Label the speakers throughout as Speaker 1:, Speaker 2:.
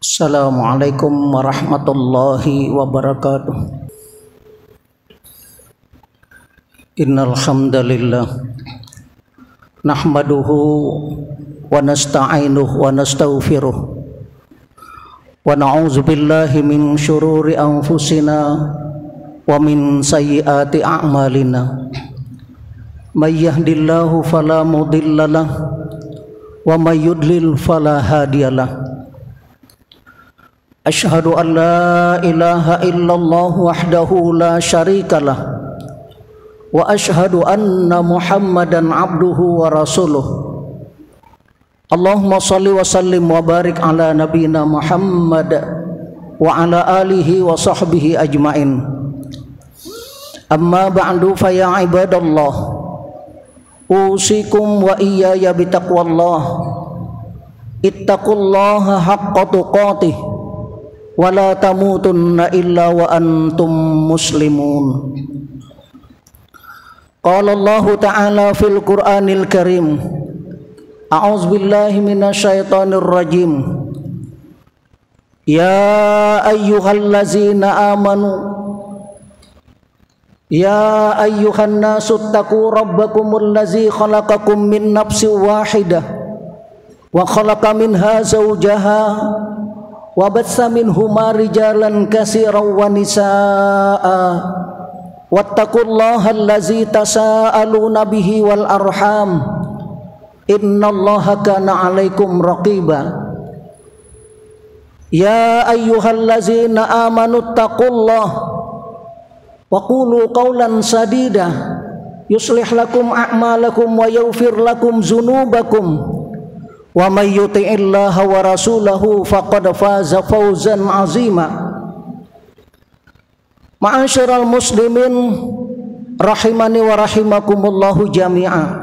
Speaker 1: Assalamualaikum warahmatullahi wabarakatuh. Innal hamdalillah nahmaduhu wa nasta'inuhu wa nastaghfiruh wa na'udzu billahi min syururi anfusina wa min sayyiati a'malina. May yahdihillahu fala mudhillalah wa may yudlil fala hadiyalah. Asyhadu an la ilaha illallah wahdahu la syarikalah wa asyhadu anna Muhammadan abduhu wa rasuluh. Allahumma shalli wa sallim wa barik ala nabiyyina Muhammad wa ala alihi wa sahbihi ajmain. Amma ba'du fa ya ibadallah, usikum wa iyaya bitaqwallah. Ittaqullaha haqqa tuqatih wa la tamutunna illa wa antum muslimun. Qala Allah Ta'ala fil Qur'anil Karim, a'udzu billahi minasyaitonir rajim. Ya ayyuhallazina amanu, ya ayyuhan nasu taqu rabbakumul ladzi khalaqakum min nafsin wahidah wa khalaqa minha zawjaha wa batsa minhuma rijalan katsiran wa nisaa'a wattaqullaha allazi tasaaluna bihi wal arham innallaha kana 'alaikum raqiba. Ya ayyuhallazina amanu taqullaha wa qulu qawlan sadida yuslih lakum a'malakum wa yaghfir lakum dzunubakum wa may yuti'illaha wa rasulahu faqad faza fawzan 'azima. Ma'asyiral muslimin rahimani wa rahimakumullahu jami'a.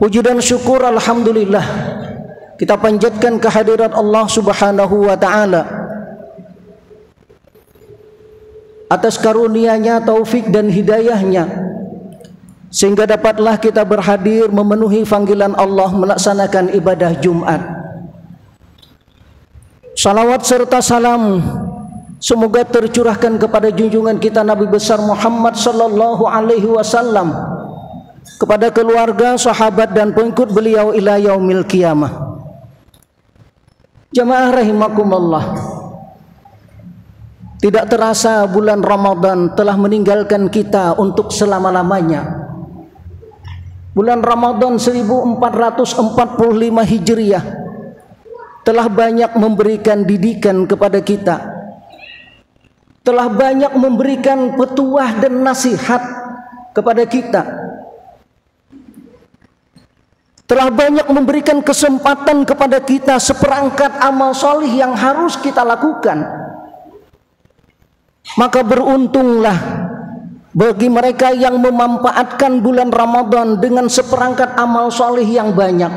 Speaker 1: Puji dan syukur alhamdulillah kita panjatkan kehadirat Allah Subhanahu wa taala atas karunia-Nya, taufik dan hidayah-Nya, sehingga dapatlah kita berhadir memenuhi panggilan Allah melaksanakan ibadah Jumat. Salawat serta salam semoga tercurahkan kepada junjungan kita Nabi besar Muhammad sallallahu alaihi wasallam, kepada keluarga, sahabat dan pengikut beliau ila yaumil qiyamah. Jamaah rahimakumullah, tidak terasa bulan Ramadan telah meninggalkan kita untuk selama-lamanya. Bulan Ramadan 1445 Hijriah telah banyak memberikan didikan kepada kita, telah banyak memberikan petuah dan nasihat kepada kita, telah banyak memberikan kesempatan kepada kita seperangkat amal solih yang harus kita lakukan. Maka beruntunglah bagi mereka yang memanfaatkan bulan Ramadan dengan seperangkat amal soleh yang banyak,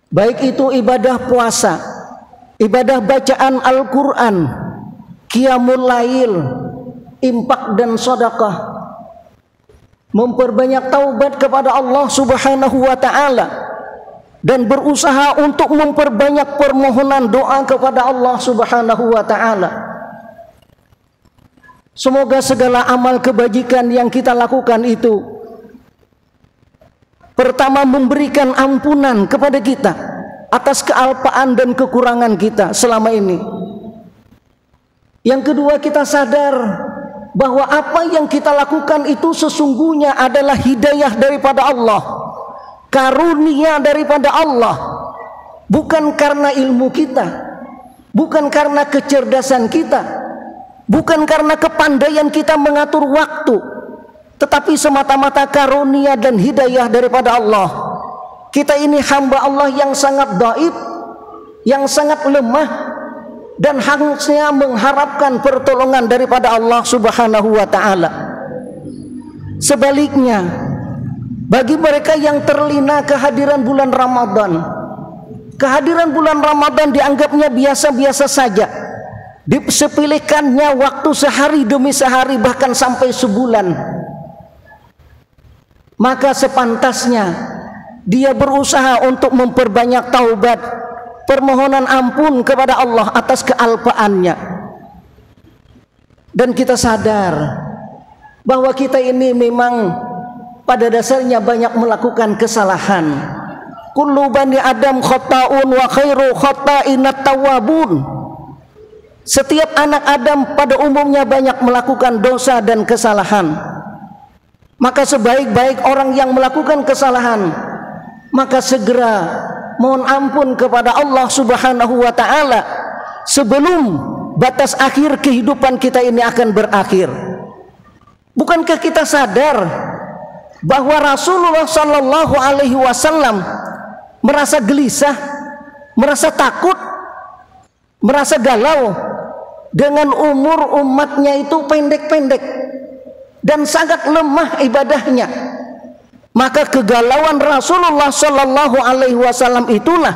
Speaker 1: baik itu ibadah puasa, ibadah bacaan Al-Quran, qiyamul lail, infak dan sedekah, memperbanyak taubat kepada Allah Subhanahu wa ta'ala, dan berusaha untuk memperbanyak permohonan doa kepada Allah Subhanahu wa ta'ala. Semoga segala amal kebajikan yang kita lakukan itu, pertama, memberikan ampunan kepada kita atas kealpaan dan kekurangan kita selama ini. Yang kedua, kita sadar bahwa apa yang kita lakukan itu sesungguhnya adalah hidayah daripada Allah, karunia daripada Allah, bukan karena ilmu kita, bukan karena kecerdasan kita, bukan karena kepandaian kita mengatur waktu, tetapi semata-mata karunia dan hidayah daripada Allah. Kita ini hamba Allah yang sangat dhaif, yang sangat lemah, dan harusnya mengharapkan pertolongan daripada Allah Subhanahu wa ta'ala. Sebaliknya, bagi mereka yang terlena kehadiran bulan Ramadan, kehadiran bulan Ramadan dianggapnya biasa-biasa saja, disepelekannya waktu sehari demi sehari, bahkan sampai sebulan. Maka sepantasnya dia berusaha untuk memperbanyak taubat, permohonan ampun kepada Allah atas kealpaannya. Dan kita sadar bahwa kita ini memang pada dasarnya banyak melakukan kesalahan. Kullu bani Adam khata'un wa khairu khata'inat tawwabun. Setiap anak Adam pada umumnya banyak melakukan dosa dan kesalahan. Maka sebaik-baik orang yang melakukan kesalahan, maka segera mohon ampun kepada Allah Subhanahu wa ta'ala sebelum batas akhir kehidupan kita ini akan berakhir. Bukankah kita sadar bahwa Rasulullah Sallallahu Alaihi Wasallam merasa gelisah, merasa takut, merasa galau dengan umur umatnya itu pendek-pendek dan sangat lemah ibadahnya. Maka kegalauan Rasulullah Sallallahu Alaihi Wasallam itulah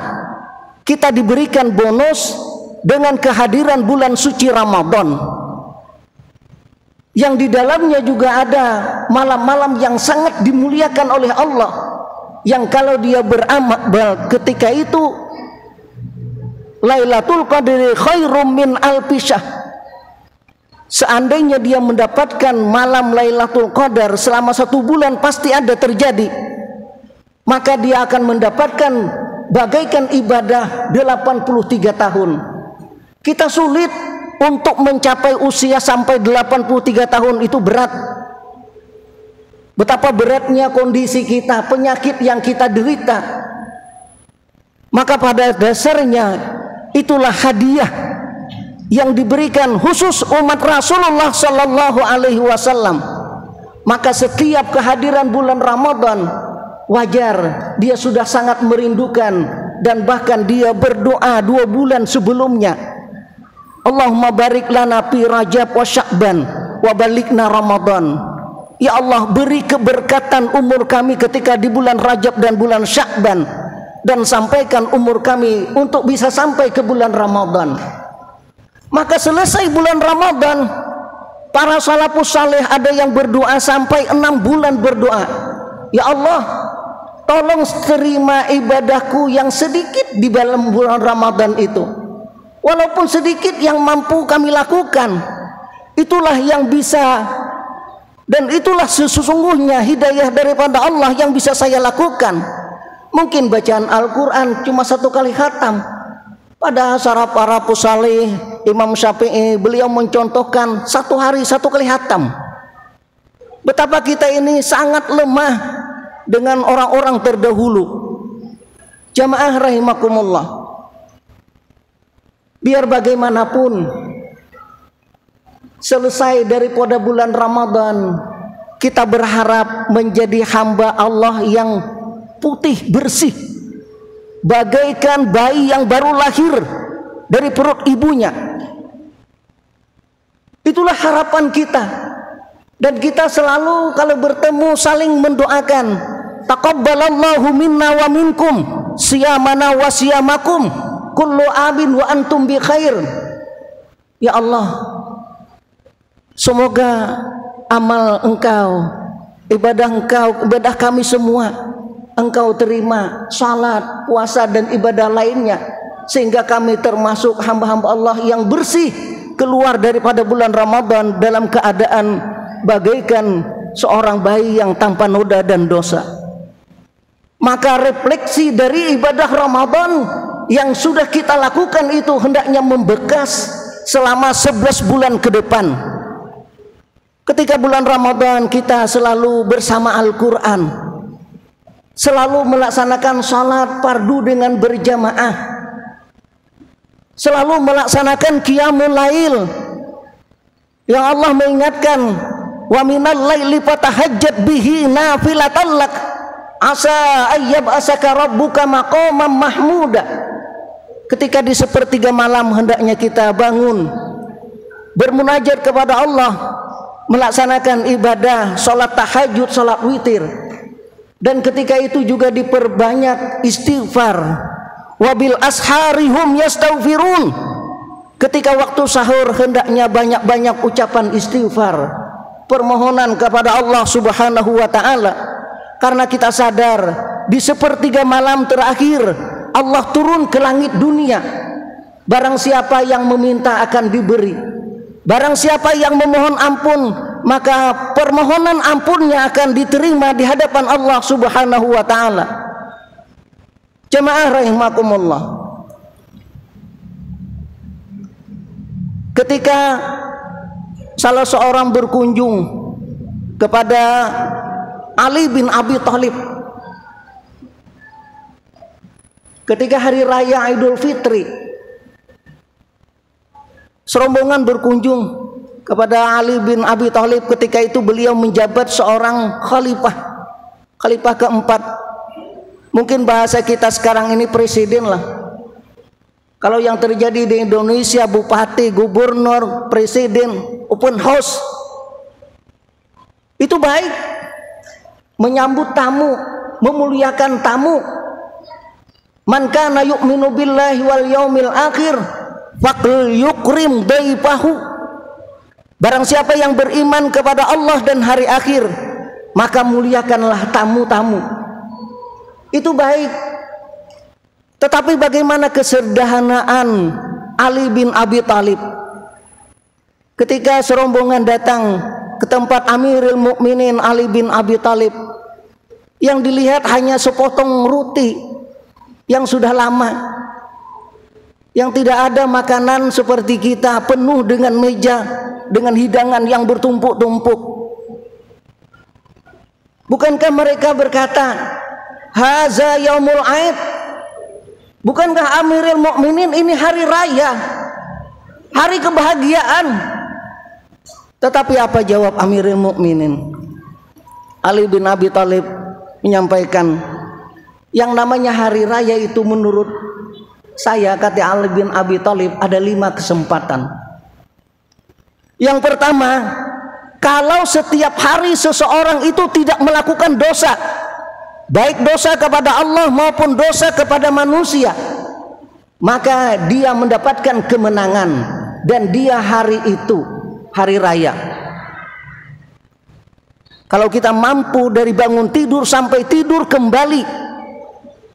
Speaker 1: kita diberikan bonus dengan kehadiran bulan suci Ramadan, yang di dalamnya juga ada malam-malam yang sangat dimuliakan oleh Allah, yang kalau dia beramal ketika itu Lailatul Qadri khairum min alfi syahr. Seandainya dia mendapatkan malam Lailatul Qadar selama 1 bulan pasti ada terjadi, maka dia akan mendapatkan bagaikan ibadah 83 tahun. Kita sulit untuk mencapai usia sampai 83 tahun, itu berat. Betapa beratnya kondisi kita, penyakit yang kita derita. Maka pada dasarnya itulah hadiah yang diberikan khusus umat Rasulullah Sallallahu Alaihi Wasallam. Maka setiap kehadiran bulan Ramadan wajar dia sudah sangat merindukan, dan bahkan dia berdoa 2 bulan sebelumnya, Allahumma barik lana fi Rajab wa Sya'ban wa balikna Ramadan. Ya Allah, beri keberkatan umur kami ketika di bulan Rajab dan bulan Sya'ban, dan sampaikan umur kami untuk bisa sampai ke bulan Ramadan. Maka selesai bulan Ramadan, para salafus saleh ada yang berdoa sampai 6 bulan berdoa, ya Allah, tolong terima ibadahku yang sedikit di dalam bulan Ramadan itu, walaupun sedikit yang mampu kami lakukan. Itulah yang bisa, dan itulah sesungguhnya hidayah daripada Allah yang bisa saya lakukan. Mungkin bacaan Al-Quran cuma 1 kali khatam. Pada acara para pusalih Imam Syafi'i, beliau mencontohkan 1 hari 1 kali khatam. Betapa kita ini sangat lemah dengan orang-orang terdahulu. Jamaah rahimakumullah, biar bagaimanapun selesai daripada bulan Ramadan, kita berharap menjadi hamba Allah yang putih bersih, bagaikan bayi yang baru lahir dari perut ibunya. Itulah harapan kita. Dan kita selalu kalau bertemu saling mendoakan, taqabbalallahu minna wa minkum siyamana wa siyamakum kullu amin wa antum bi khair. Ya Allah, semoga amal engkau, ibadah kami semua engkau terima, salat, puasa dan ibadah lainnya, sehingga kami termasuk hamba-hamba Allah yang bersih keluar daripada bulan Ramadan dalam keadaan bagaikan seorang bayi yang tanpa noda dan dosa. Maka refleksi dari ibadah Ramadan yang sudah kita lakukan itu hendaknya membekas selama 11 bulan ke depan. Ketika bulan Ramadan kita selalu bersama Al-Quran, selalu melaksanakan salat fardu dengan berjamaah, selalu melaksanakan qiyamul lail, yang Allah mengingatkan, wa minal laili fatahajjat bihi nafilatan lak asa ayyab'asaka rabbuka maqaman mahmuda. Ketika di sepertiga malam hendaknya kita bangun bermunajat kepada Allah, melaksanakan ibadah salat tahajud, salat witir. Dan ketika itu juga diperbanyak istighfar. Wabil asharihum yastaghfirun. Ketika waktu sahur hendaknya banyak-banyak ucapan istighfar, permohonan kepada Allah Subhanahu wa ta'ala. Karena kita sadar di sepertiga malam terakhir Allah turun ke langit dunia. Barang siapa yang meminta akan diberi. Barang siapa yang memohon ampun, maka permohonan ampunnya akan diterima di hadapan Allah Subhanahu wa taala. Jemaah rahimakumullah. Ketika salah seorang berkunjung kepada Ali bin Abi Thalib ketika hari raya Idul Fitri, serombongan berkunjung kepada Ali bin Abi Thalib. Ketika itu beliau menjabat seorang khalifah keempat. Mungkin bahasa kita sekarang ini presiden lah. Kalau yang terjadi di Indonesia, bupati, gubernur, presiden, open house, itu baik. Menyambut tamu, memuliakan tamu. Man kana yu'minu billahi wal yaumil akhir faqul yukrim daifahu. Barang siapa yang beriman kepada Allah dan hari akhir, maka muliakanlah tamu-tamu. Itu baik. Tetapi bagaimana kesederhanaan Ali bin Abi Thalib ketika serombongan datang ke tempat Amirul Mukminin Ali bin Abi Thalib, yang dilihat hanya sepotong roti yang sudah lama, yang tidak ada makanan seperti kita, penuh dengan meja, dengan hidangan yang bertumpuk-tumpuk. Bukankah mereka berkata, haza yaumul aid? Bukankah Amirul Mukminin ini hari raya, hari kebahagiaan? Tetapi apa jawab Amirul Mukminin? Ali bin Abi Thalib menyampaikan, yang namanya hari raya itu menurut saya, kata Ali bin Abi Thalib, ada 5 kesempatan. Yang pertama, kalau setiap hari seseorang itu tidak melakukan dosa, baik dosa kepada Allah maupun dosa kepada manusia, maka dia mendapatkan kemenangan dan dia hari itu hari raya. Kalau kita mampu dari bangun tidur sampai tidur kembali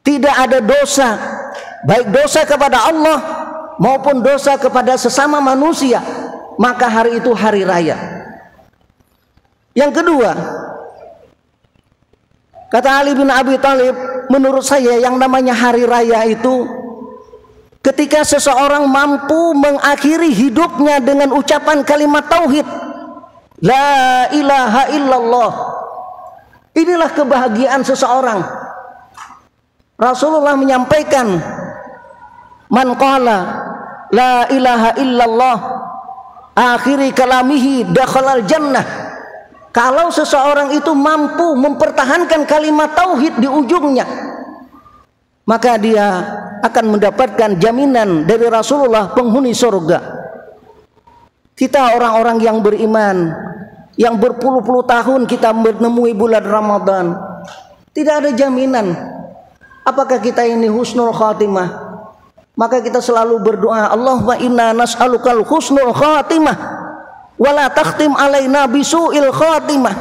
Speaker 1: tidak ada dosa, baik dosa kepada Allah maupun dosa kepada sesama manusia, maka hari itu hari raya. Yang kedua, kata Ali bin Abi Thalib, menurut saya yang namanya hari raya itu ketika seseorang mampu mengakhiri hidupnya dengan ucapan kalimat tauhid, la ilaha illallah. Inilah kebahagiaan seseorang. Rasulullah menyampaikan, man qala la ilaha illallah akhiri kalamihi dakhalal jannah. Kalau seseorang itu mampu mempertahankan kalimat tauhid di ujungnya, maka dia akan mendapatkan jaminan dari Rasulullah penghuni surga. Kita orang-orang yang beriman, yang berpuluh-puluh tahun kita menemui bulan Ramadan, tidak ada jaminan apakah kita ini husnul khatimah. Maka kita selalu berdoa, Allahumma inna nas'alukal husnul khatimah wala takhtim alaina bisu'il khatimah.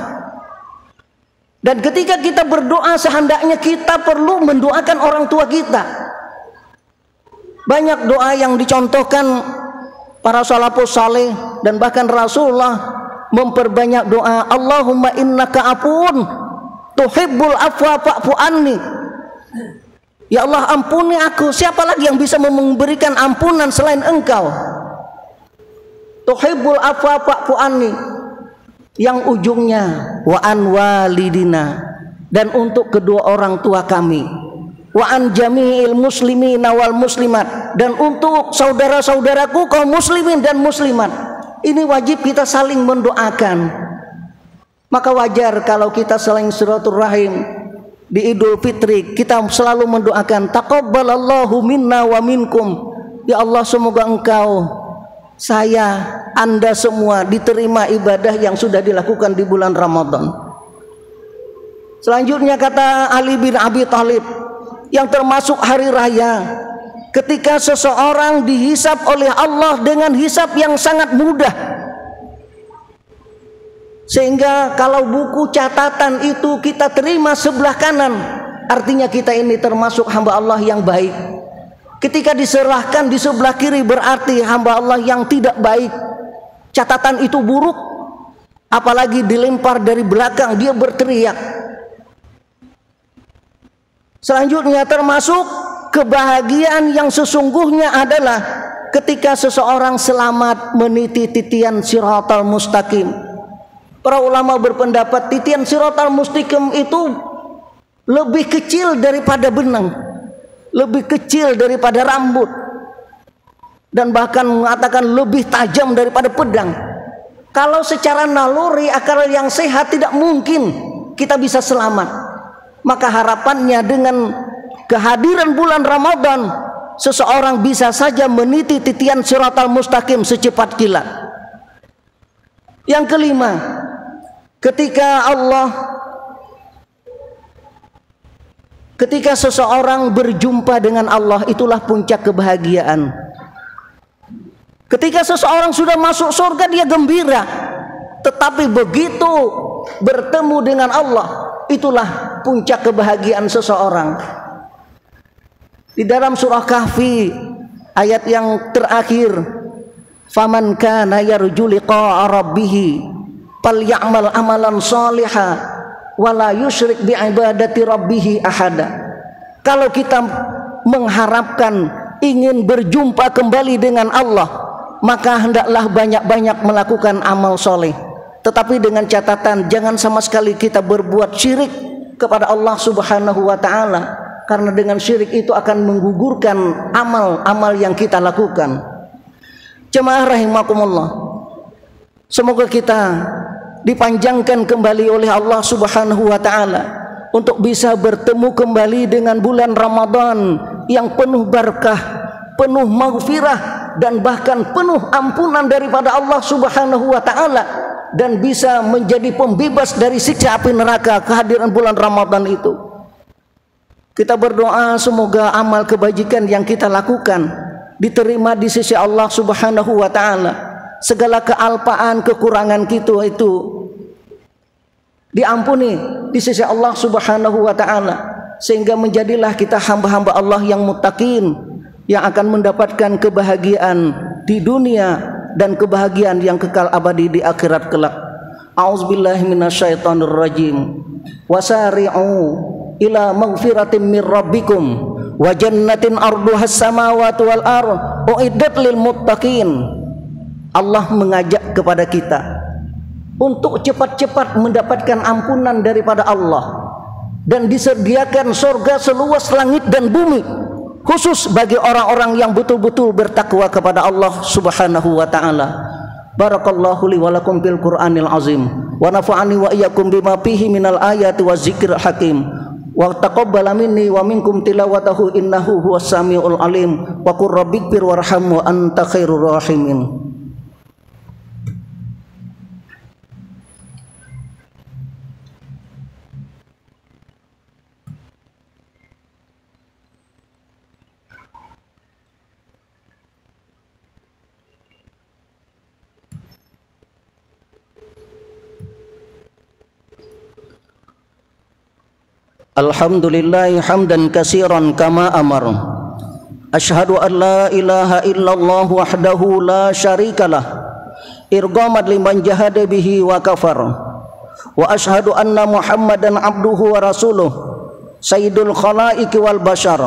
Speaker 1: Dan ketika kita berdoa, sehendaknya kita perlu mendoakan orang tua kita. Banyak doa yang dicontohkan para salafus saleh dan bahkan Rasulullah memperbanyak doa, Allahumma innaka afuun tuhibbul afwa fa'fu anni. Ya Allah, ampuni aku. Siapa lagi yang bisa memberikan ampunan selain Engkau? Tuhibbul afwa fa'fu anni, yang ujungnya wa an walidina, dan untuk kedua orang tua kami, wa an jami'il muslimina wal muslimat, dan untuk saudara-saudaraku kaum muslimin dan muslimat. Ini wajib kita saling mendoakan. Maka wajar kalau kita saling silaturahim di Idul Fitri, kita selalu mendoakan taqabbalallahu minna wa minkum. Ya Allah, semoga Engkau, saya, Anda semua diterima ibadah yang sudah dilakukan di bulan Ramadan. Selanjutnya kata Ali bin Abi Thalib, yang termasuk hari raya ketika seseorang dihisab oleh Allah dengan hisab yang sangat mudah, sehingga kalau buku catatan itu kita terima sebelah kanan, artinya kita ini termasuk hamba Allah yang baik. Ketika diserahkan di sebelah kiri berarti hamba Allah yang tidak baik. Catatan itu buruk. Apalagi dilempar dari belakang, dia berteriak. Selanjutnya termasuk kebahagiaan yang sesungguhnya adalah ketika seseorang selamat meniti titian siratal mustaqim. Para ulama berpendapat titian siratal mustaqim itu lebih kecil daripada benang, lebih kecil daripada rambut, dan bahkan mengatakan lebih tajam daripada pedang. Kalau secara naluri akal yang sehat tidak mungkin kita bisa selamat. Maka harapannya dengan kehadiran bulan Ramadan, seseorang bisa saja meniti titian siratal mustaqim secepat kilat. Yang kelima, ketika seseorang berjumpa dengan Allah, itulah puncak kebahagiaan. Ketika seseorang sudah masuk surga dia gembira, tetapi begitu bertemu dengan Allah, itulah puncak kebahagiaan seseorang. Di dalam surah Kahfi ayat yang terakhir, faman kana yarju liqa'a rabbih falyamal amalan shalihan wala yusyrik biibadati rabbih ahada. Kalau kita mengharapkan ingin berjumpa kembali dengan Allah, maka hendaklah banyak-banyak melakukan amal soleh. Tetapi dengan catatan jangan sama sekali kita berbuat syirik kepada Allah Subhanahu wa ta'ala, karena dengan syirik itu akan menggugurkan amal-amal yang kita lakukan. Jemaah rahimakumullah, semoga kita dipanjangkan kembali oleh Allah Subhanahu wa ta'ala untuk bisa bertemu kembali dengan bulan Ramadan yang penuh berkah, penuh maghfirah, dan bahkan penuh ampunan daripada Allah Subhanahu wa ta'ala, dan bisa menjadi pembebas dari siksa api neraka kehadiran bulan Ramadan itu. Kita berdoa semoga amal kebajikan yang kita lakukan diterima di sisi Allah Subhanahu wa ta'ala. Segala kealpaan, kekurangan kita itu diampuni di sisi Allah Subhanahu wa ta'ala, sehingga menjadilah kita hamba-hamba Allah yang muttaqin, yang akan mendapatkan kebahagiaan di dunia dan kebahagiaan yang kekal abadi di akhirat kelak. A'udzubillahi minasyaitonir rajim. Wasari'u ila maghfiratin mir rabbikum wa jannatin arduhas samawati wal ardh uiddat lil muttaqin. Allah mengajak kepada kita untuk cepat-cepat mendapatkan ampunan daripada Allah, dan disediakan surga seluas langit dan bumi khusus bagi orang-orang yang betul-betul bertakwa kepada Allah Subhanahu wa ta'ala. Barakallahu li wa lakum fil Qur'anil azim wa nafa'ani wa iyyakum bima fihi minal ayati wa zikril hakim wa taqabbala minni wa minkum tilawatahu innahu huwas samiul alim wa qur rabbighfir warham wa anta khairur rahimin. Alhamdulillahi hamdan katsiran kama amar. Asyhadu an la ilaha illallah wahdahu la syarikalah irghaman liman jahada bihi wa kafar. Wa asyhadu anna Muhammadan abduhu wa rasuluh sayyidul khalaiqi wal bashar.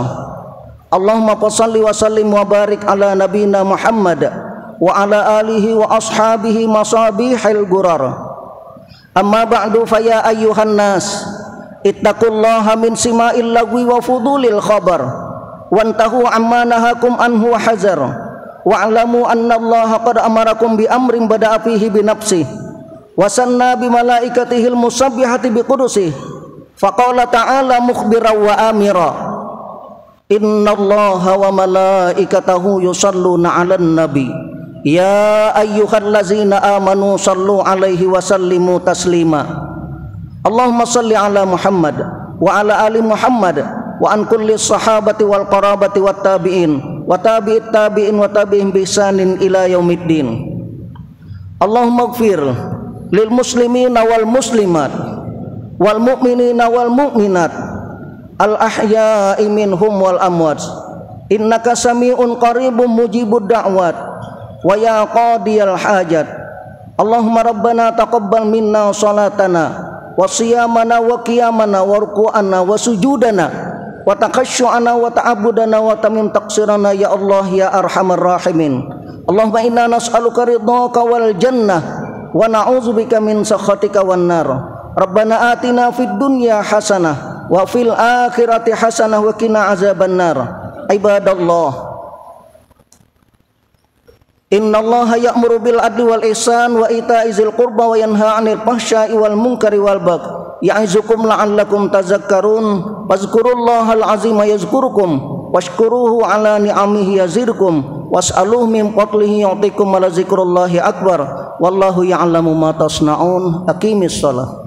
Speaker 1: Allahumma shalli wa sallim wa barik ala nabiyyina Muhammad wa ala alihi wa ashabihi masabihil gurar. Amma ba'du fa ya ayyuhan nas ittaqullaha min sima'il lagwi wa fudulil khabar wantahu amma nahakum anhu wa hazar wa'lamu anna allaha qad amarakum bi amrin bada'a fihi bi nafsihi wa sanna bi malaikatihil musabbihati bi qudusihi faqala ta'ala mukhbiran wa amira innallaha wa malaikatahu yusalluna 'alan nabi ya ayyuhallazina amanu sallu 'alaihi wa sallimu taslima. Allahumma salli ala Muhammad wa ala ali Muhammad wa an kulli sahabati wal qarabati wat tabi'in wa tabi'it tabi'in wa tabi'in bi ihsanin ila yaumiddin. Allahumma ighfir lil muslimina wal muslimat wal mu'minina wal mu'minat al-ahya'i minhum wal amwat innaka sami'un qaribun mujibud da'wat wa ya qadiyal hajat Allahumma rabbana taqabbal minna salatana wa siyamana wa qiyamana wa ruku'ana wa sujudana wa taqasyu'ana wa ta'abudana wa tamim taqsirana ya Allah ya arhamar rahimin Allahumma inna nas'aluka ridhaka wal jannah wa na'udzubika min sakhatika wan nar Rabbana atina fid dunya hasanah wa fil akhirati hasanah wa qina azaban nar ibadallah innallaha ya'muru bil adli wal ihsan wa ita'i dzil qurba wa yanha 'anil fahsya'i wal munkari wal baghi ya'izukum la'allakum tazakkarun fazkurullahal azima yazkurukum washkuruhu ala ni'amihi yazidkum was'aluhu min fadlihi yu'tikum wa la zikrullahi akbar wallahu ya'lamu ma tasna'un aqimis shalah.